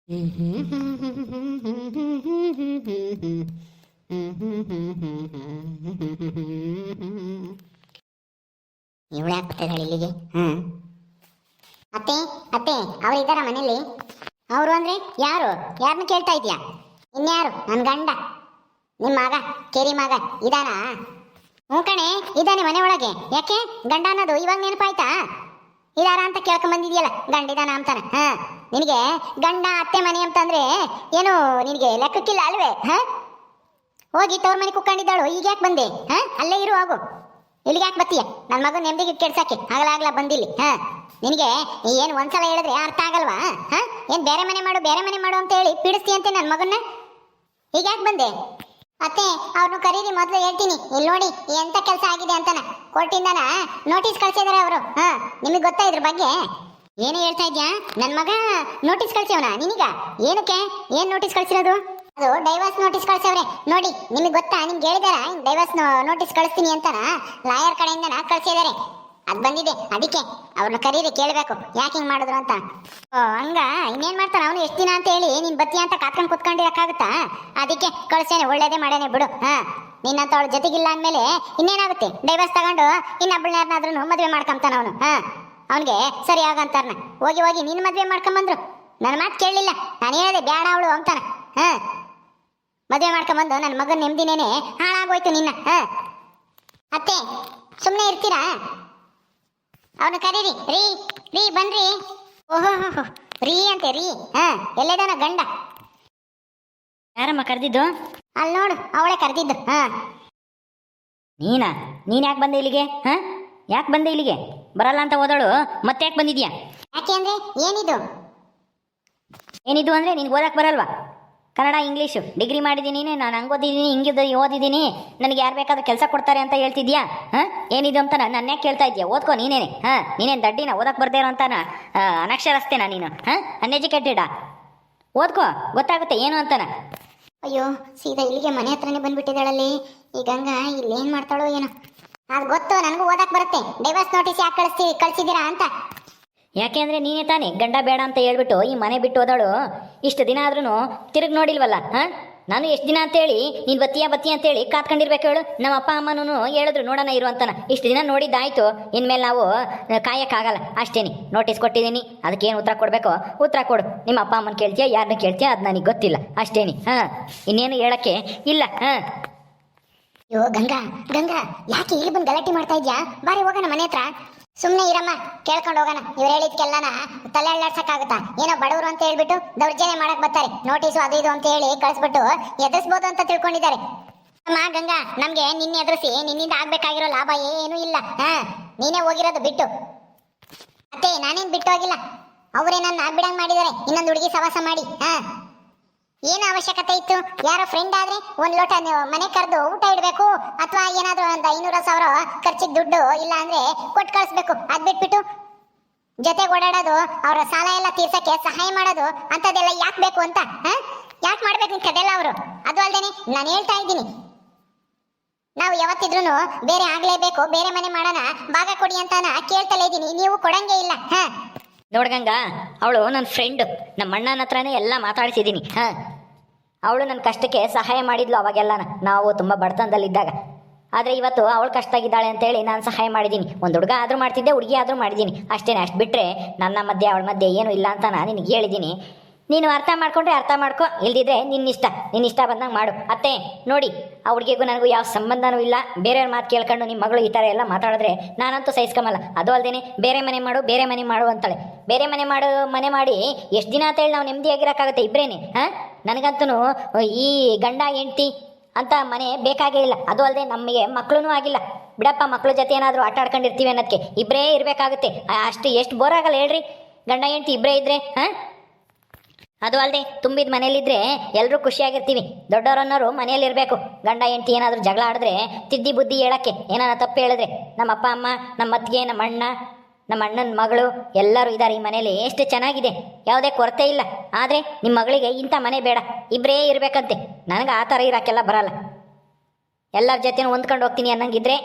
ಇವಳು ಯಾಕೆ ಬರ್ತಿದ್ದಾಳೆ ಇಲ್ಲಿಗೆ? ಅತ್ತೆ ಅತ್ತೆ, ಅವ್ರು ಇದ್ದಾರ ಮನೇಲಿ? ಅವರು ಅಂದ್ರೆ ಯಾರು? ಯಾರನ್ನ ಕೇಳ್ತಾ ಇದೀಯಾ? ಇನ್ಯಾರು? ನನ್ನ ಗಂಡ, ನಿಮ್ಮ ಮಗ, ಕೇರಿ ಮಗ ಇದಾನ? ಹ್ಞೂ ಕಣೆ, ಇದ್ದಾನೆ ಮನೆ ಒಳಗೆ. ಯಾಕೆ ಗಂಡ ಅನ್ನೋದು ಇವಾಗ ನೆನಪಾಯ್ತಾ? ಇದಾರ ಅಂತ ಕೇಳ್ಕೊಂಡ್ ಬಂದಿದ್ಯಲ್ಲ, ಗಂಡ ಇದಾನ ಅಂತಾನೆ. ನಿನಗೆ ಗಂಡ ಅತ್ತೆ ಮನೆ ಅಂತಂದ್ರೆ ಏನು ನಿನಗೆ ಲೆಕ್ಕಕ್ಕಿಲ್ಲ ಅಲ್ವೇ? ಹೋಗಿ ತವ್ರ ಮನೆ ಕುಕ್ಕೊಂಡಿದ್ದಾಳು, ಈಗ ಯಾಕೆ ಬಂದೆ? ಅಲ್ಲೇ ಇರು, ಹೋಗು. ಇಲ್ಲಿಗೆ ಯಾಕೆ ಬತ್ತೀಯ? ನನ್ನ ಮಗನ ನೆಮ್ಮದಿಗೆ ಕೆಡ್ಸಕ್ಕೆ ಆಗಲಾಗ್ಲ ಬಂದಿಲ್ಲಿ. ನಿನಗೆ ಏನು ಒಂದ್ಸಲ ಹೇಳಿದ್ರೆ ಅರ್ಥ ಆಗಲ್ವಾ? ಏನು ಬೇರೆ ಮನೆ ಮಾಡು ಬೇರೆ ಮನೆ ಮಾಡು ಅಂತ ಹೇಳಿ ಪೀಡಿಸ್ತೀಯಂತೆ ನನ್ನ ಮಗನ್ನ. ಈಗ ಯಾಕೆ ಬಂದೆ? ಅತ್ತೆ, ಅವ್ರನ್ನು ಕರೀರಿ, ಮೊದಲು ಹೇಳ್ತೀನಿ. ಇಲ್ಲಿ ನೋಡಿ ಎಂತ ಕೆಲಸ ಆಗಿದೆ ಅಂತಾನ. ಕೋರ್ಟಿಂದನ ನೋಟಿಸ್ ಕಳ್ಸಿದಾರೆ ಅವರು. ನಿಮಗೆ ಗೊತ್ತಾ ಇದ್ರ ಬಗ್ಗೆ? ಏನು ಹೇಳ್ತಾ ಇದ್ಯಾ? ನನ್ನ ಮಗ ನೋಟಿಸ್ ಕಳ್ಸಿವನ ನಿನಗ? ಏನಕ್ಕೆ? ಏನ್ ನೋಟಿಸ್ ಕಳ್ಸಿರೋದು? ಅದು ಡೈವರ್ಸ್ ನೋಟಿಸ್ ಕಳ್ಸವ್ರೆ ನೋಡಿ. ನಿಮಗೆ ಗೊತ್ತಾ? ನಿಮ್ಗೆ ಹೇಳಿದಾರ ಡೈವರ್ಸ್ ನೋಟಿಸ್ ಕಳಿಸ್ತೀನಿ ಅಂತಾನ ಲಾಯರ್ ಕಡೆಯಿಂದನ ಕಳ್ಸಿದಾರೆ. ಅದ್ ಬಂದಿದೆ, ಅದಕ್ಕೆ ಅವ್ರನ್ನ ಕರೀರಿ, ಕೇಳಬೇಕು ಯಾಕೆ ಹಿಂಗ್ ಮಾಡಿದ್ರು ಅಂತ. ಹಂಗ ಇನ್ನೇನ್ ಮಾಡ್ತಾನ ಅವನು? ಎಷ್ಟು ದಿನ ಅಂತ ಹೇಳಿ ನೀನ್ ಬತ್ತಿ ಅಂತ ಕಾತ್ಕೊಂಡು ಕುತ್ಕೊಂಡಿರಕ್ಕಾಗುತ್ತಾ? ಅದಕ್ಕೆ ಕಳ್ಸೇನೆ, ಒಳ್ಳೇದೇ ಮಾಡೇನೆ ಬಿಡು. ನಿನ್ನಂತ ಅವಳ ಜೊತೆಗಿಲ್ಲ ಅಂದ್ಮೇಲೆ ಇನ್ನೇನಾಗುತ್ತೆ? ಡೈವರ್ಸ್ ತಗೊಂಡು ಇನ್ನೊಬ್ಬಳನ್ನಾದ್ರೂ ಮದ್ವೆ ಮಾಡ್ಕೊಂತಾನ ಅವನು. ಅವನಿಗೆ ಸರಿ ಆಗಂತಾರನ. ಹೋಗಿ ಹೋಗಿ ನಿನ್ನ ಮದ್ವೆ ಮಾಡ್ಕೊಂಬಂದ್ರು. ನನ್ನ ಮಾತು ಕೇಳಲಿಲ್ಲ, ನಾನು ಹೇಳಿದೆ ಬೇಡ ಅವಳು ಅಂತಾನ. ಮದ್ವೆ ಮಾಡ್ಕೊಂಬಂದು ನನ್ನ ಮಗನ ನೆಮ್ಮದಿನೇನೆ ಹಾಳಾಗೋಯ್ತು ನಿನ್ನ. ಅತ್ತೆ, ಸುಮ್ಮನೆ ಇರ್ತೀರಾ? ಅವನು ಕರೀರಿ. ರೀ ರೀ ಬನ್ರಿ. ಓಹೋ ರೀ ಅಂತೆ ರೀ. ಎಲ್ಲೇದಾನ ಗಂಡ? ಯಾರಮ್ಮ ಕರೆದಿದ್ದು? ಅಲ್ಲಿ ನೋಡು, ಅವಳೇ ಕರೆದಿದ್ದು. ನೀನಾ? ನೀನ್ ಯಾಕೆ ಬಂದೆ ಇಲ್ಲಿಗೆ? ಯಾಕೆ ಬಂದೆ ಇಲ್ಲಿಗೆ? ಬರಲ್ಲ ಅಂತ ಹೋದಳು, ಮತ್ತೆ ಯಾಕೆ ಬಂದಿದ್ಯಾ? ಯಾಕೆ ಅಂದ್ರೆ ಏನಿದು? ಏನಿದು ಅಂದ್ರೆ ನಿನ್ಗೆ ಓದಕ್ಕೆ ಬರಲ್ವಾ? ಕನ್ನಡ ಇಂಗ್ಲೀಷು ಡಿಗ್ರಿ ಮಾಡಿದ್ದೀನಿ, ನಾನು ಹಂಗೆ ಓದಿದ್ದೀನಿ, ಹಿಂಗೆ ಓದಿದ್ದೀನಿ, ನನಗೆ ಯಾರು ಬೇಕಾದ್ರೂ ಕೆಲಸ ಕೊಡ್ತಾರೆ ಅಂತ ಹೇಳ್ತಿದ್ಯಾ? ಏನಿದು ಅಂತ ನನ್ನ ಯಾಕೆ ಕೇಳ್ತಾ ಇದ್ಯಾ? ಓದ್ಕೋ ನೀನೇನೆ. ನೀನೇನು ದಡ್ಡಿನ? ಓದಕ್ಕೆ ಬರ್ದೇ ಇರೋ ಅಂತಾನ ಅನಕ್ಷರಸ್ತೇನಾ ನೀನು? ಅನ್ಎಜುಕೇಟೆಡಾ? ಓದ್ಕೋ, ಗೊತ್ತಾಗುತ್ತೆ ಏನು ಅಂತಾನ. ಅಯ್ಯೋ, ಸೀದಾ ಇಲ್ಲಿಗೆ ಮನೆ ಹತ್ರನೇ ಬಂದ್ಬಿಟ್ಟಿದ್ದಾಳಲ್ಲಿ ಈ ಗಂಗಾ. ಇಲ್ಲಿ ಏನ್ ಮಾಡ್ತಾಳೋ ಏನೋ. ಅದು ಗೊತ್ತು, ನನಗೂ ಓದಕ್ಕೆ ಬರುತ್ತೆ. ಡೈವರ್ಸ್ ನೋಟಿಸ್ ಯಾಕೆ ಕಳಿಸಿದ್ದೀರಾ ಅಂತ. ಯಾಕೆ ಅಂದರೆ ನೀನೇ ತಾನೇ ಗಂಡ ಬೇಡ ಅಂತ ಹೇಳ್ಬಿಟ್ಟು ಈ ಮನೆ ಬಿಟ್ಟು ಹೋದಳು. ಇಷ್ಟು ದಿನ ಆದ್ರೂ ತಿರುಗಿ ನೋಡಿಲ್ವಲ್ಲ? ನಾನು ಎಷ್ಟು ದಿನ ಅಂತೇಳಿ ನೀನು ಬತ್ತೀಯ ಅಂತೇಳಿ ಕಾತ್ಕೊಂಡಿರ್ಬೇಕು ಹೇಳು. ನಮ್ಮ ಅಪ್ಪ ಅಮ್ಮನೂ ಹೇಳಿದ್ರು ನೋಡೋಣ ಇರು ಅಂತಾನ. ಇಷ್ಟು ದಿನ ನೋಡಿದ್ದಾಯ್ತು, ಇನ್ಮೇಲೆ ನಾವು ಕಾಯಕ್ಕಾಗಲ್ಲ ಅಷ್ಟೇನಿ. ನೋಟಿಸ್ ಕೊಟ್ಟಿದ್ದೀನಿ, ಅದಕ್ಕೇನು ಉತ್ತರ ಕೊಡಬೇಕು ಉತ್ತರ ಕೊಡು. ನಿಮ್ಮ ಅಪ್ಪ ಅಮ್ಮನ ಕೇಳ್ತೀಯ, ಯಾರನ್ನ ಕೇಳ್ತೀಯ, ಅದು ನನಗೆ ಗೊತ್ತಿಲ್ಲ ಅಷ್ಟೇನಿ. ಇನ್ನೇನು ಹೇಳಕ್ಕೆ ಇಲ್ಲ. ಅಯ್ಯೋ ಗಂಗಾ, ಗಂಗಾ ಯಾಕೆ ಇಲ್ಲಿ ಬಂದು ಗಲಾಟೆ ಮಾಡ್ತಾ ಇದ್ಯಾ? ಬಾರಿ ಹೋಗೋಣ ಮನೆ ಹತ್ರ. ಸುಮ್ಮನೆ ಇರಮ್ಮ, ಕೇಳ್ಕೊಂಡು ಹೋಗೋಣ. ಇವ್ರು ಹೇಳಿದ್ಕೆಲ್ಲನ ತಲೆ ಅಳ್ಳಾಡ್ಸಕ್ಕಾಗುತ್ತಾ? ಏನೋ ಬಡವರು ಅಂತ ಹೇಳ್ಬಿಟ್ಟು ದೌರ್ಜನ್ಯ ಮಾಡಕ್ ಬರ್ತಾರೆ. ನೋಟಿಸು ಅದು ಇದು ಅಂತ ಹೇಳಿ ಕಳಿಸ್ಬಿಟ್ಟು ಎದುರಿಸ್ಬೋದು ಅಂತ ತಿಳ್ಕೊಂಡಿದ್ದಾರೆ. ಅಮ್ಮ ಗಂಗಾ, ನಮ್ಗೆ ನಿನ್ನ ಎದುರಿಸಿ ನಿನ್ನಿಂದ ಆಗ್ಬೇಕಾಗಿರೋ ಲಾಭ ಏನೂ ಇಲ್ಲ. ನೀನೇ ಹೋಗಿರೋದು ಬಿಟ್ಟು. ಅತ್ತೆ, ನಾನೇನ್ ಬಿಟ್ಟು ಹೋಗಿಲ್ಲ. ಅವರೇ ನನ್ನ ಬಿಡಂಗ್ ಮಾಡಿದ್ದಾರೆ ಇನ್ನೊಂದು ಹುಡುಗಿ ಸವಾಸ ಮಾಡಿ. ಏನು ಅವಶ್ಯಕತೆ ಇತ್ತು? ಯಾರೋ ಫ್ರೆಂಡ್ ಆದ್ರೆ ಒಂದ್ ಲೋಟ ಮನೆ ಕರೆದು ಊಟ ಇಡಬೇಕು, ಅಥವಾ ಏನಾದ್ರೂ ಒಂದು 500,000 ಖರ್ಚಿಗೆ ದುಡ್ಡು ಇಲ್ಲ ಅಂದ್ರೆ ಕೊಟ್ಟು ಕಳಿಸ್ಬೇಕು. ಅದ್ ಬಿಟ್ಬಿಟ್ಟು ಜೊತೆಗೆ ಓಡಾಡೋದು, ಅವರ ಸಾಲ ಎಲ್ಲ ತೀರ್ಸಕ್ಕೆ ಸಹಾಯ ಮಾಡೋದು ಅಂತದೆಲ್ಲ ಯಾಕೆ ಬೇಕು ಅಂತ? ಯಾಕೆ ಮಾಡ್ಬೇಕು ಇಂಥದ್ದೆಲ್ಲ ಅವರು? ಅದು ಅಲ್ದೇನೆ ನಾನು ಹೇಳ್ತಾ ಇದ್ದೀನಿ, ನಾವು ಯಾವತ್ತಿದ್ರೂ ಬೇರೆ ಆಗ್ಲೇಬೇಕು, ಬೇರೆ ಮನೆ ಮಾಡೋಣ, ಭಾಗ ಕೊಡಿ ಅಂತಾನ ಕೇಳ್ತಲೇ ಇದ್ದೀನಿ. ನೀವು ಕೊಡಂಗೆ ಇಲ್ಲ. ನೋಡ್ಗಂಗ, ಅವಳು ನನ್ನ ಫ್ರೆಂಡು. ನಮ್ಮ ಅಣ್ಣನ ಹತ್ರನೇ ಎಲ್ಲ ಮಾತಾಡ್ಸಿದ್ದೀನಿ. ಅವಳು ನನ್ನ ಕಷ್ಟಕ್ಕೆ ಸಹಾಯ ಮಾಡಿದ್ಲು ಅವಾಗೆಲ್ಲ, ನಾವು ತುಂಬ ಬಡತನದಲ್ಲಿದ್ದಾಗ. ಆದರೆ ಇವತ್ತು ಅವಳು ಕಷ್ಟ ಆಗಿದ್ದಾಳೆ ಅಂತೇಳಿ ನಾನು ಸಹಾಯ ಮಾಡಿದ್ದೀನಿ. ಒಂದು ಹುಡುಗ ಆದರೂ ಮಾಡ್ತಿದ್ದೆ, ಹುಡುಗಿ ಆದರೂ ಮಾಡಿದ್ದೀನಿ ಅಷ್ಟೇ. ಅಷ್ಟು ಬಿಟ್ಟರೆ ನನ್ನ ಮಧ್ಯೆ ಅವಳ ಮಧ್ಯೆ ಏನೂ ಇಲ್ಲ ಅಂತ ನಾನು ನಿನಗೆ ಹೇಳಿದ್ದೀನಿ. ನೀನು ಅರ್ಥ ಮಾಡ್ಕೊಂಡ್ರೆ ಅರ್ಥ ಮಾಡ್ಕೊ, ಇಲ್ದಿದ್ರೆ ನಿನ್ನ ಇಷ್ಟ ಬಂದಂಗೆ ಮಾಡು. ಅತ್ತೆ ನೋಡಿ, ಆ ಹುಡುಗಿಗೂ ನನಗೂ ಯಾವ ಸಂಬಂಧನೂ ಇಲ್ಲ. ಬೇರೆಯವ್ರ ಮಾತು ಕೇಳ್ಕೊಂಡು ನಿಮ್ಮ ಮಗಳು ಈ ಥರ ಎಲ್ಲ ಮಾತಾಡಿದ್ರೆ ನಾನಂತೂ ಸಹಿಸ್ಕೊಂಬಲ್ಲ. ಅದು ಅಲ್ಲದೆ ಬೇರೆ ಮನೆ ಮಾಡು ಅಂತಾಳೆ. ಬೇರೆ ಮನೆ ಮಾಡಿ ಎಷ್ಟು ದಿನ ಅಂತ ಹೇಳಿ ನಾವು ನೆಮ್ಮದಿಯಾಗಿರೋಕ್ಕಾಗುತ್ತೆ ಇಬ್ಬರೇನೆ? ನನಗಂತೂ ಈ ಗಂಡ ಹೆಂಡ್ತಿ ಅಂತ ಮನೆ ಬೇಕಾಗೇ ಇಲ್ಲ. ಅದು ಅಲ್ಲದೆ ನಮಗೆ ಮಕ್ಕಳೂ ಆಗಿಲ್ಲ. ಬಿಡಪ್ಪ, ಮಕ್ಕಳ ಜೊತೆ ಏನಾದರೂ ಆಟ ಆಡ್ಕೊಂಡಿರ್ತೀವಿ ಅನ್ನೋದಕ್ಕೆ ಇಬ್ಬರೇ ಇರಬೇಕಾಗುತ್ತೆ. ಅಷ್ಟು ಎಷ್ಟು ಬೋರ್ ಆಗಲ್ಲ ಹೇಳ್ರಿ, ಗಂಡ ಹೆಂಡ್ತಿ ಇಬ್ಬರೇ ಇದ್ದರೆ? ಅದು ಅಲ್ಲದೆ ತುಂಬಿದ ಮನೇಲಿದ್ರೆ ಎಲ್ಲರೂ ಖುಷಿಯಾಗಿರ್ತೀವಿ. ದೊಡ್ಡವರನ್ನೋರು ಮನೆಯಲ್ಲಿರಬೇಕು. ಗಂಡ ಹೆಂಡ್ತಿ ಏನಾದರೂ ಜಗಳ ಆಡಿದ್ರೆ ತಿದ್ದಿ ಬುದ್ಧಿ ಹೇಳೋಕ್ಕೆ, ಏನಾರ ತಪ್ಪು ಹೇಳಿದ್ರೆ ನಮ್ಮ ಅಪ್ಪ ಅಮ್ಮ, ನಮ್ಮ ಅತ್ತಿಗೆ, ನಮ್ಮ ಅಣ್ಣ, ನಮ್ಮ ಅಣ್ಣನ ಮಗಳು ಎಲ್ಲರೂ ಇದ್ದಾರೆ ಈ ಮನೇಲಿ. ಎಷ್ಟು ಚೆನ್ನಾಗಿದೆ, ಯಾವುದೇ ಕೊರತೆ ಇಲ್ಲ. ಆದರೆ ನಿಮ್ಮ ಮಗಳಿಗೆ ಇಂಥ ಮನೆ ಬೇಡ, ಇಬ್ಬರೇ ಇರಬೇಕಂತೆ. ನನಗೆ ಆ ಥರ ಇರೋಕ್ಕೆಲ್ಲ ಬರಲ್ಲ. ಎಲ್ಲರ ಜೊತೆನೂ ಹೊಂದ್ಕೊಂಡು ಹೋಗ್ತೀನಿ ಅನ್ನಂಗಿದ್ರೆ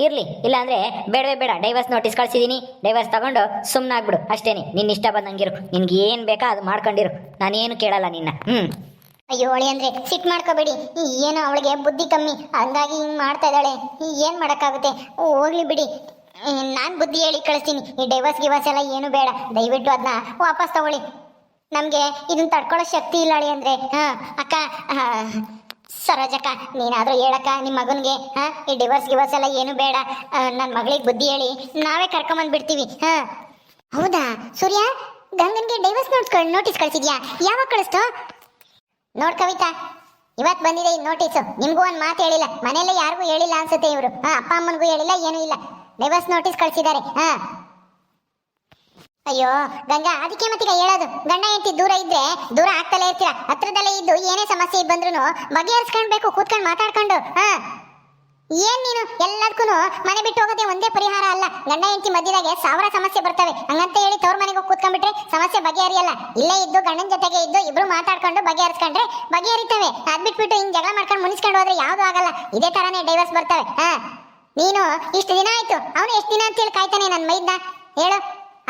ಇರ್ಲಿ, ಇಲ್ಲಾಂದ್ರೆ ಬೇಡವೇ ಬೇಡ, ಡೈವರ್ಸ್ ನೋಟಿಸ್ ಕಳ್ಸಿದೀನಿ, ಡೈವರ್ಸ್ ತಗೊಂಡು ಸುಮ್ಮನಾಗ್ಬಿಡು ಅಷ್ಟೇನೆ. ನಿನ್ನ ಇಷ್ಟ ಬಂದಂಗಿರು, ನಿನ್ಗೆ ಏನು ಬೇಕಾ ಅದು ಮಾಡ್ಕೊಂಡಿರು, ನಾನೇನು ಕೇಳಲ್ಲ ನಿನ್ನ. ಅಯ್ಯೋ ಅವಳಿ ಅಂದ್ರೆ ಸಿಟ್ಟು ಮಾಡ್ಕೋಬೇಡಿ. ಏನೋ ಅವಳಿಗೆ ಬುದ್ಧಿ ಕಮ್ಮಿ, ಹಂಗಾಗಿ ಹಿಂಗ್ ಮಾಡ್ತಾ ಇದ್ದಾಳೆ. ಏನ್ ಮಾಡಕ್ಕಾಗುತ್ತೆ, ಹೋಗ್ಲಿ ಬಿಡಿ. ನಾನು ಬುದ್ಧಿ ಹೇಳಿ ಕಳಿಸ್ತೀನಿ. ಈ ಡೈವರ್ಸ್ ಗಿವರ್ಸ್ ಎಲ್ಲ ಏನು ಬೇಡ, ದಯವಿಟ್ಟು ಅದನ್ನ ವಾಪಸ್ ತಗೊಳ್ಳಿ. ನಮ್ಗೆ ಇದನ್ನ ತಡ್ಕೊಳ್ಳೋ ಶಕ್ತಿ ಇಲ್ಲ ಅಳಿ ಅಂದ್ರೆ. ಅಕ್ಕ, ಸರೋಜಕ್ಕ, ನೀನಾದ್ರೂ ಹೇಳಕ್ಕ ನಿಮ್ಮ ಮಗನ್ಗೆ. ಈ ಡಿವೋರ್ಸ್ ಗಿವರ್ಸ್ ಎಲ್ಲ ಏನು ಬೇಡ, ನನ್ನ ಮಗಳಿಗೆ ಬುದ್ಧಿ ಹೇಳಿ ನಾವೇ ಕರ್ಕೊಂಬಂದ್ಬಿಡ್ತೀವಿ. ಹೌದಾ ಸೂರ್ಯ, ಗಂಗನ್ಗೆ ಡೈವರ್ಸ್ ನೋಟಿಸ್ ಕಳ್ಸಿದ್ಯಾ? ಯಾವಾಗ ಕಳಿಸ್ತೋ? ನೋಡ್ ಕವಿತಾ, ಇವತ್ತು ಬಂದಿದೆ ಈ ನೋಟಿಸು. ನಿಮ್ಗೂ ಒಂದು ಮಾತು ಹೇಳಿಲ್ಲ, ಮನೆಯಲ್ಲೇ ಯಾರಿಗೂ ಹೇಳಿಲ್ಲ ಅನ್ಸುತ್ತೆ ಇವರು. ಅಪ್ಪ ಅಮ್ಮನಿಗೂ ಹೇಳಿಲ್ಲ, ಏನೂ ಇಲ್ಲ. ಡೈವರ್ಸ್ ನೋಟಿಸ್ ಕಳ್ಸಿದ್ದಾರೆ. ಅಯ್ಯೋ ಗಂಗಾ, ಅದಕ್ಕೆ ಮತ್ತೀಗ ಹೇಳೋದು, ಗಂಡ ಹೆಂಡತಿ ದೂರ ಇದ್ರೆ ದೂರ ಆಗ್ತಲೇ ಇರ್ತೀರ. ಹತ್ರದಲ್ಲೇ ಇದ್ದು ಏನೇ ಸಮಸ್ಯೆ ಬಂದ್ರು ಬಗೆಹರಿಸ್ಕೊಳ್ಬೇಕು, ಕೂತ್ಕೊಂಡು ಮಾತಾಡ್ಕೊಂಡು. ಏನ್ ನೀನು ಎಲ್ಲದಕ್ಕೂ ಮನೆ ಬಿಟ್ಟು ಹೋಗೋದೇ ಒಂದೇ ಪರಿಹಾರ ಅಲ್ಲ. ಗಂಡ ಹೆಂಡತಿ ಮಧ್ಯದಾಗೆ 1000 ಸಮಸ್ಯೆ ಬರ್ತವೆ. ಹಂಗಂತ ಹೇಳಿ ತವ್ರ ಮನೆಗೆ ಹೋಗಿ ಕೂತ್ಕೊಂಡ್ಬಿಟ್ರೆ ಸಮಸ್ಯೆ ಬಗೆಹರಿಯಲ್ಲ. ಇಲ್ಲೇ ಇದ್ದು ಗಂಡನ ಜೊತೆಗೆ ಇದ್ದು ಇಬ್ರು ಮಾತಾಡ್ಕೊಂಡು ಬಗೆಹರಿಸ್ಕೊಂಡ್ರೆ ಬಗೆಹರಿತವೆ. ಅದ್ ಬಿಟ್ಬಿಟ್ಟು ಹಿಂಗ್ ಜಗಳ ಮಾಡ್ಕೊಂಡು ಮುನಿಸ್ಕೊಂಡು ಹೋದ್ರೆ ಯಾವ್ದು ಆಗಲ್ಲ. ಇದೇ ತರಾನೇ ಡೈವರ್ಸ್ ಬರ್ತವೆ. ನೀನು ಇಷ್ಟು ದಿನ ಆಯ್ತು, ಅವನು ಎಷ್ಟು ದಿನ ಅಂತೇಳಿ ಕಾಯ್ತಾನೆ ನನ್ನ ಮೈದ್ನ ಹೇಳು.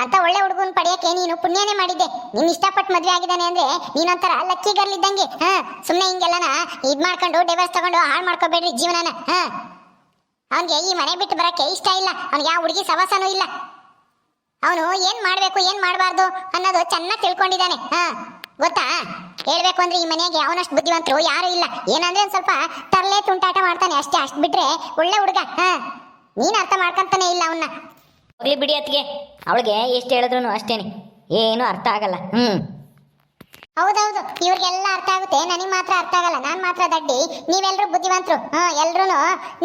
ಅಂತ ಒಳ್ಳೆ ಹುಡುಗನ್ ಪಡೆಯಕ್ಕೆ ನೀನು ಪುಣ್ಯನೇ ಮಾಡಿದ್ದೆ. ನೀನ್ ಇಷ್ಟಪಟ್ಟು ಮದ್ವೆ ಆಗಿದ್ದಾನೆ ಅಂದ್ರೆ ನೀನೊಂಥರ ಲಕ್ಕಿ ಗರ್ಲ್ ಇದ್ದಂಗೆ. ಸುಮ್ನೆ ಹಿಂಗೆಲ್ಲನ ಇದ್ ಮಾಡ್ಕೊಂಡು ಡೈವರ್ಸ್ ತಗೊಂಡು ಹಾಳು ಮಾಡ್ಕೋಬೇಡ್ರಿ ಜೀವನನ. ಅವನ್ಗೆ ಈ ಮನೆ ಬಿಟ್ಟು ಬರಕ್ಕೆ ಇಷ್ಟ ಇಲ್ಲ. ಅವ್ನಿಗೆ ಯಾವ ಹುಡುಗಿ ಸವಾಸನೂ ಇಲ್ಲ. ಅವನು ಏನ್ ಮಾಡ್ಬೇಕು ಏನ್ ಮಾಡಬಾರ್ದು ಅನ್ನೋದು ಚೆನ್ನಾಗಿ ತಿಳ್ಕೊಂಡಿದ್ದಾನೆ. ಗೊತ್ತಾ? ಹೇಳ್ಬೇಕು ಅಂದ್ರೆ ಈ ಮನೆಗೆ ಅವನಷ್ಟು ಬುದ್ಧಿವಂತರು ಯಾರು ಇಲ್ಲ. ಏನಂದ್ರೆ ಒಂದ್ ಸ್ವಲ್ಪ ತರಲೆ ತುಂಟಾಟ ಮಾಡ್ತಾನೆ ಅಷ್ಟೇ. ಅಷ್ಟ್ ಬಿಟ್ರೆ ಒಳ್ಳೆ ಹುಡುಗ. ನೀನ್ ಅರ್ಥ ಮಾಡ್ಕೊಂತಾನೆ ಇಲ್ಲ ಅವನ್ನ. ಹೋಗ್ಲಿ ಬಿಡಿ ಅತ್ತಿಗೆ, ಅವಳಿಗೆ ಎಷ್ಟು ಹೇಳಿದ್ರು ಅಷ್ಟೇನೆ, ಏನು ಅರ್ಥ ಆಗಲ್ಲ. ಹೌದೌದು, ಇವ್ರಿಗೆಲ್ಲ ಅರ್ಥ ಆಗುತ್ತೆ, ನನಗೆ ಮಾತ್ರ ಅರ್ಥ ಆಗಲ್ಲ. ನಾನ್ ಮಾತ್ರ ದಡ್ಡಿ, ನೀವೆಲ್ಲರೂ ಬುದ್ಧಿವಂತರು. ಎಲ್ರು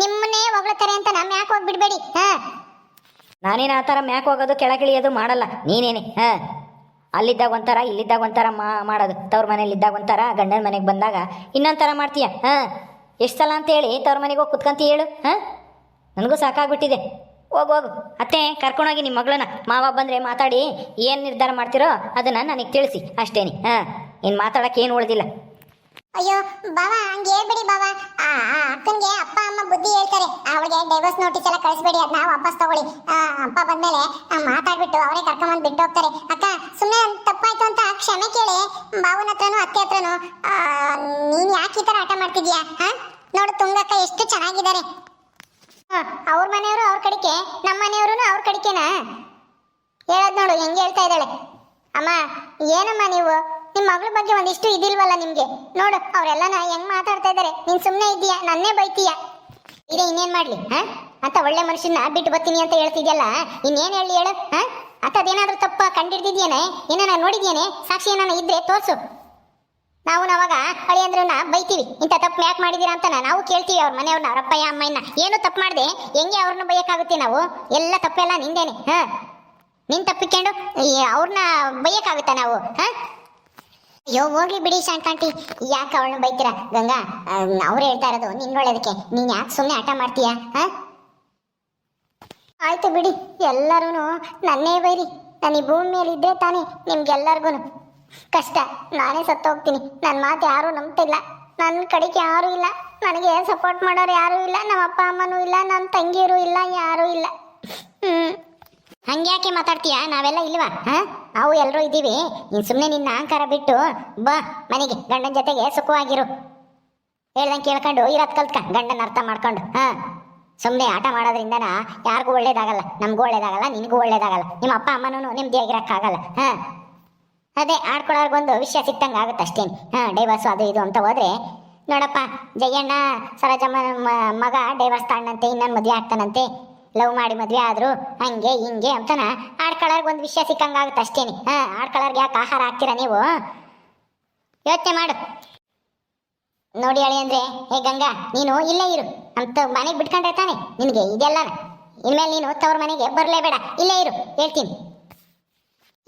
ನಿಮ್ಮನ್ನೇ ಹೊಗಳ್ತಾರೆ ಅಂತ ನಮ್ಮ ಯಾಕೆ ಹೋಗ್ಬಿಡ್ಬೇಡಿ. ನಾನೇನು ಆ ಥರ ಮ್ಯಾಕ್ ಹೋಗೋದು ಕೆಳಗಿಳಿಯೋದು ಮಾಡಲ್ಲ. ನೀನೇನೆ ಅಲ್ಲಿದ್ದಾಗ ಒಂಥರ ಇಲ್ಲಿದ್ದಾಗ ಒಂಥರ ಮಾಡೋದು. ತವ್ರ ಮನೇಲಿ ಇದ್ದಾಗ ಒಂಥರ, ಗಂಡನ ಮನೆಗೆ ಬಂದಾಗ ಇನ್ನೊಂಥರ ಮಾಡ್ತೀಯ. ಎಷ್ಟು ಸಲ ಅಂತ ಹೇಳಿ ತವ್ರ ಮನೆಗೆ ಹೋಗಿ ಕುತ್ಕೊಂತ ಹೇಳು. ನನಗೂ ಸಾಕಾಗ್ಬಿಟ್ಟಿದೆ. ಹೋಗು ಅತ್ತೆ, ಕರ್ಕೊಂಡೋಗಿ ನಿಮ್ಮ ಮಗಳನ್ನ. ಮಾವ ಬಂದರೆ ಮಾತಾಡಿ ಏನು ನಿರ್ಧಾರ ಮಾಡ್ತಿರೋ ಅದನ್ನು ನನಗೆ ತಿಳಿಸಿ ಅಷ್ಟೇನಿ. ಇನ್ನು ಮಾತಾಡೋಕೆ ಏನು ಉಳಿದಿಲ್ಲ. ಅಯ್ಯೋ ಬಾವ, ಹಂಗೆ ಹೇಳ್ಬೇಡಿ ಬಾವ. ಅಕ್ಕನ್ಗೆ ಅಪ್ಪ ಅಮ್ಮ ಬುದ್ಧಿ ಹೇಳ್ತಾರೆ. ಅವಳಿಗೆ ಡೈವರ್ಸ್ ನೋಟಿಸ್ ಎಲ್ಲ ಕಳಿಸ್ಬೇಡಿ, ಅದನ್ನ ವಾಪಸ್ ತಗೊಳ್ಳಿ. ಅಪ್ಪ ಬಂದ್ಮೇಲೆ ಮಾತಾಡ್ಬಿಟ್ಟು ಅವರೇ ಕರ್ಕೊಂಬಂದು ಬಿಟ್ಟು ಹೋಗ್ತಾರೆ. ಅಕ್ಕ, ಸುಮ್ಮನೆ ತಪ್ಪಾಯ್ತು ಅಂತ ಕ್ಷಮೆ ಕೇಳಿ ಬಾವನ ಹತ್ರನೂ ಅತ್ತೆ ಹತ್ರನೂ. ನೀನ್ ಯಾಕೆ ಈ ತರ ಆಟ ಮಾಡ್ತಿದ್ಯಾ? ನೋಡು ತುಂಗಕ್ಕ ಎಷ್ಟು ಚೆನ್ನಾಗಿದ್ದಾರೆ. ಅವ್ರ ಮನೆಯವರು ಅವ್ರ ಕಡಿಕೆ, ನಮ್ಮ ಮನೆಯವರು ಅವ್ರ ಕಡಿಕೆನಾ? ಹೇಳದ್ ನೋಡು ಹೆಂಗೆ ಹೇಳ್ತಾ ಇದ್ದಾಳೆ. ಅಮ್ಮ, ಏನಮ್ಮ ನೀವು ನಿಮ್ಮ ಮಗಳ ಬಗ್ಗೆ ಒಂದಿಷ್ಟು ಇದಿಲ್ವಲ್ಲ ನಿಮ್ಗೆ? ನೋಡು ಅವರೆಲ್ಲನ ಹೆಂಗ್ ಮಾತಾಡ್ತಾ ಇದ್ದಾರೆ. ನೀನ್ ಸುಮ್ಮನೆ ಇದೀಯಾ, ನನ್ನೇ ಬೈತೀಯ. ಇದೇ ಇನ್ನೇನ್ ಮಾಡ್ಲಿ? ಅಂತ ಒಳ್ಳೆ ಮನುಷ್ಯನ ಬಿಟ್ಟು ಬರ್ತೀನಿ ಅಂತ ಹೇಳ್ತಿದ್ಯಲ್ಲ, ಇನ್ನೇನ್ ಹೇಳಿ ಹೇಳು? ಅಂತದೇನಾದ್ರೂ ತಪ್ಪ ಕಂಡಿಡ್ದಿದ್ಯೇನೆ? ಏನಾರ ನೋಡಿದ್ಯೇನೆ? ಸಾಕ್ಷಿ ಏನಾನ ಇದ್ರೆ ತೋರ್ಸು. ನಾವು ಅವಾಗ ಹಳಿ ಅಂದ್ರನ್ನ ಬೈತೀವಿ. ಇಂಥ ತಪ್ಪು ಯಾಕೆ ಮಾಡಿದೀರಾ ಅಂತ ನಾವು ಕೇಳ್ತೀವಿ ಅವ್ರ ಮನೆಯವ್ರನ್ನ, ಅವ್ರ ಅಪ್ಪಯ್ಯ ಅಮ್ಮಯ್ಯನ. ಏನು ತಪ್ಪು ಮಾಡಿದೆ ಹೆಂಗೆ ಅವ್ರನ್ನ ಬೈಯಕ್ಕಾಗುತ್ತೆ ನಾವು? ಎಲ್ಲ ತಪ್ಪೆಲ್ಲ ನಿಂದೇನೆ. ನಿನ್ ತಪ್ಪಿಕೊಂಡು ಅವ್ರನ್ನ ಬೈಯಕ್ಕಾಗುತ್ತಾ ನಾವು? ಅಯ್ಯೋ ಹೋಗ್ಲಿ ಬಿಡಿ ಶಾಂತಾಂಟಿ, ಯಾಕೆ ಅವಳನ್ನ ಬೈತೀರಾ? ಗಂಗಾ, ಅವ್ರು ಹೇಳ್ತಾ ಇರೋದು ನಿನ್ನೊಳ್ಳೇದಕ್ಕೆ. ನೀನ್ ಯಾಕೆ ಸುಮ್ಮನೆ ಆಟ ಮಾಡ್ತೀಯಾ? ಆಯ್ತು ಬಿಡಿ, ಎಲ್ಲರೂ ನನ್ನೇ ಬೈರಿ. ನಾನು ಈ ಭೂಮಿ ಮೇಲೆ ಇದ್ರೆ ತಾನೇ ನಿಮ್ಗೆಲ್ಲರಿಗೂ ಕಷ್ಟ. ನಾನೇ ಸತ್ತೋಗ್ತೀನಿ. ನನ್ನ ಮಾತು ಯಾರೂ ನಂಬ್ತಿಲ್ಲ. ನನ್ನ ಕಡೆಗೆ ಯಾರೂ ಇಲ್ಲ. ನನಗೆ ಸಪೋರ್ಟ್ ಮಾಡೋರು ಯಾರೂ ಇಲ್ಲ. ನಮ್ಮ ಅಪ್ಪ ಅಮ್ಮನೂ ಇಲ್ಲ, ನನ್ನ ತಂಗಿಯರು ಇಲ್ಲ, ಯಾರೂ ಇಲ್ಲ. ಹಂಗ್ಯಾಕೆ ಮಾತಾಡ್ತೀಯಾ? ನಾವೆಲ್ಲ ಇಲ್ವಾ? ನಾವು ಎಲ್ಲರೂ ಇದ್ದೀವಿ. ನೀನು ಸುಮ್ಮನೆ ನಿನ್ನ ಅಹಂಕಾರ ಬಿಟ್ಟು ಬಾ ಮನೆಗೆ, ಗಂಡನ ಜೊತೆಗೆ ಸುಖವಾಗಿರು. ಹೇಳ್ದಂಗೆ ಕೇಳ್ಕೊಂಡು ಇರೋದು ಕಲ್ತ್ಕ, ಗಂಡನ ಅರ್ಥ ಮಾಡ್ಕೊಂಡು. ಸುಮ್ಮನೆ ಆಟ ಮಾಡೋದ್ರಿಂದನ ಯಾರಿಗೂ ಒಳ್ಳೇದಾಗಲ್ಲ. ನಮಗೂ ಒಳ್ಳೇದಾಗಲ್ಲ, ನಿನಗೂ ಒಳ್ಳೇದಾಗಲ್ಲ, ನಿಮ್ಮ ಅಪ್ಪ ಅಮ್ಮನೂ ನೆಮ್ಮದಿಯಾಗಿರೋಕ್ಕಾಗಲ್ಲ. ಅದೇ ಆಡ್ಕೊಳ್ಳೋರ್ಗೊಂದು ವಿಷಯ ಸಿಕ್ತಂಗೆ ಆಗುತ್ತೆ ಅಷ್ಟೇನು. ಡೈವರ್ಸು ಅದು ಇದು ಅಂತ ಹೋದ್ರೆ, ನೋಡಪ್ಪ ಜಯಣ್ಣ ಸರೋಜಮ್ಮ ಮಗ ಡೈವರ್ಸ್ ತಾಂಡಂತೆ, ಇನ್ನೊಂದು ಮದುವೆ ಆಗ್ತಾನಂತೆ, ಲವ್ ಮಾಡಿ ಮದುವೆ ಆದ್ರು, ಹಂಗೆ ಹಿಂಗೆ ಅಂತನ ಆಡ್ಕೊಳ್ಳೋರ್ಗೊಂದು ವಿಷಯ ಸಿಕ್ಕಂಗಾಗುತ್ತೆ ಅಷ್ಟೇನೆ. ಆಡ್ಕೊಳ್ಳೋರ್ಗೆ ಯಾಕೆ ಆಹಾರ ಹಾಕ್ತೀರಾ ನೀವು? ಯೋಚನೆ ಮಾಡು. ನೋಡಿ ಹೇಳಿ ಅಂದ್ರೆ, ಹೇ ಗಂಗಾ, ನೀನು ಇಲ್ಲೇ ಇರು. ಅಂತ ಮನೆಗೆ ಬಿಟ್ಕೊಂಡ್ರೆ ತಾನೆ ನಿನಗೆ ಇದೆಲ್ಲ. ಇನ್ಮೇಲೆ ನೀನು ತವ್ರ ಮನೆಗೆ ಬರಲೇಬೇಡ, ಇಲ್ಲೇ ಇರು ಹೇಳ್ತೀನಿ.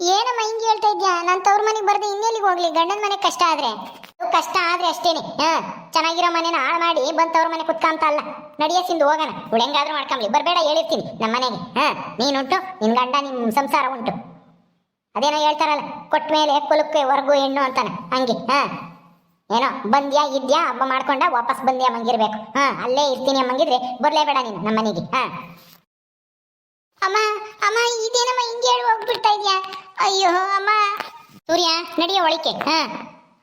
ಏನಮ್ಮ ಹಿಂಗೆ ಹೇಳ್ತಾ ಇದ್ಯಾ? ನಾನು ತವ್ರ ಮನೆಗೆ ಬರ್ದೆ ಇನ್ನೆಲ್ಲಿಗೆ ಹೋಗ್ಲಿ? ಗಂಡನ ಮನೆಗೆ ಕಷ್ಟ ಆದ್ರೆ ಅಷ್ಟೇನೆ. ಚೆನ್ನಾಗಿರೋ ಮನೇನ ಹಾಳು ಮಾಡಿ ಬಂದು ತವ್ರ ಮನೆ ಕುತ್ಕೊಂತ ಅಲ್ಲ. ನಡಿಯಸಿಂದು ಹೋಗೋಣ, ಹುಡೆಂಗಾದ್ರೂ ಮಾಡ್ಕೊಂಬ್ಲಿ. ಬರಬೇಡ ಹೇಳಿರ್ತೀನಿ ನಮ್ಮ ಮನೆಗೆ. ನೀನುಂಟು, ನಿನ್ ಗಂಡ ನಿಮ್ಮ ಸಂಸಾರ ಉಂಟು. ಅದೇನೋ ಹೇಳ್ತಾರಲ್ಲ, ಕೊಟ್ಟ ಮೇಲೆ ಕುಲಕ್ಕೆ ಹೊರಗು ಹೆಣ್ಣು ಅಂತಾನೆ, ಹಂಗೆ. ಏನೋ ಬಂದ್ಯಾ ಇದ್ಯಾ ಹಬ್ಬ ಮಾಡ್ಕೊಂಡ ವಾಪಸ್ ಬಂದ್ಯಾ ಮಂಗಿರ್ಬೇಕು. ಅಲ್ಲೇ ಇರ್ತೀನಿ ಅಮ್ಮಂಗಿದ್ರೆ ಬರ್ಲೇಬೇಡ ನೀನು ನಮ್ಮ ಮನೆಗೆ. ಅಮ್ಮ ಅಮ್ಮ ಇದೇನಮ್ಮ ಹಿಂಗೆ ಹೇಳಿ ಹೋಗ್ಬಿಡ್ತಾ ಇದ್ಯಾ? ಅಯ್ಯೋ ಅಮ್ಮ. ಸೂರ್ಯ ನಡಿಯೋ ಒಳಿಕೆ.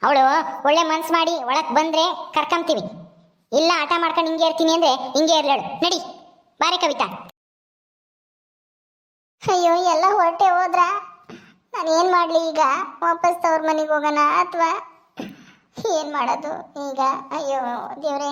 ಅವಳು ಒಳ್ಳೆ ಮನ್ಸು ಮಾಡಿ ಒಳಕ್ ಬಂದ್ರೆ ಕರ್ಕೊಂತೀವಿ, ಇಲ್ಲ ಆಟ ಮಾಡ್ಕೊಂಡು ಹಿಂಗೆ ಇರ್ತೀನಿ ಅಂದ್ರೆ ಹಿಂಗೆ ಇರ್ಲೇಳು. ನಡಿ ಬಾರೆ ಕವಿತಾ. ಅಯ್ಯೋ ಎಲ್ಲ ಹೊರಟೆ ಹೋದ್ರ ನಾನು ಏನ್ ಮಾಡ್ಲಿ ಈಗ? ವಾಪಸ್ ತವ್ರ ಮನೆಗೆ ಹೋಗೋಣ ಅಥವಾ ಏನ್ ಮಾಡೋದು ಈಗ? ಅಯ್ಯೋ ದೇವ್ರೇ.